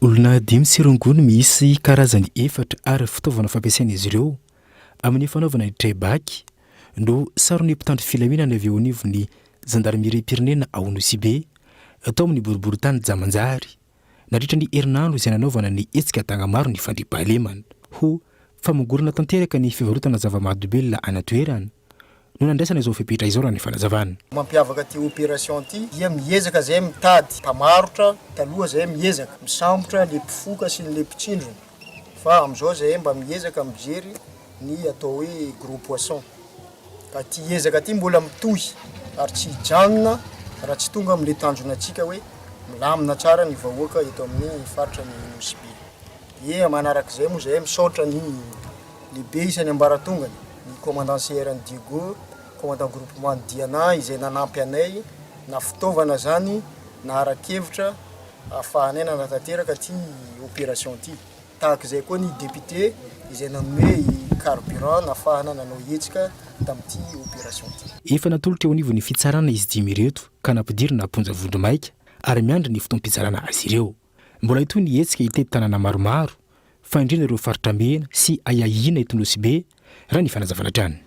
Olona 5 sy rongony misy karazany 4 ary fitaovana fampiasain'izy ireo amin'ny fanaovana ny trebaky no sarony mpitandro filaminana avy eo anivon'ny zandarmeriam-pirenena ao Nosy-be atao amin'ny boriboritany Jamanjary nandritra ny herinandro izay nanaovana ny hetsika tanga-maro ny fandriampahalemana ho famongorana tanteraka ny fivarotana zava-mahadomelona ana-toerana no nandraisana izao fepetra izao raha ny fanazavana. Mampiavaka ty opération ty dia miezaka zay mitady mpamarotra taloha zay miezaka misambotra le mpifoka sy le mpitsindrona fa amizao zay mba miezaka mijery ny atao hoe gros poisson ka ty ezaka ty mbola mitohy ary tsy hijanona raha tsy tonga amile tanjona atsika hoe milamina tsara ny vahoaka eto amin'ny faritra ny Nosy-be. Manarak'izay moa zay misaotra ny lehibe isany ambaratongany ny commandant CRN Diego, commandant groupement Diana izay nanampy anay na fitaovana zany na arakevitra ahafahanay nanatanteraka ty opération ty. Tahak'izay koa ny député izay nanome carburant nahafahana nanao hetsika tamin'ity opération ty. Efa natolotra eo anivon'ny fitsarana izy dimy ireto ka nampidirina ponja vondromaika ary miandry ny fotoam-pitsarana azy ireo. Mbola itoy ny hetsika hitety tanàna maromaro fa indrindra ireo faritra mena sy Ayaina eto Nosy-be raha ny fanazavana trany.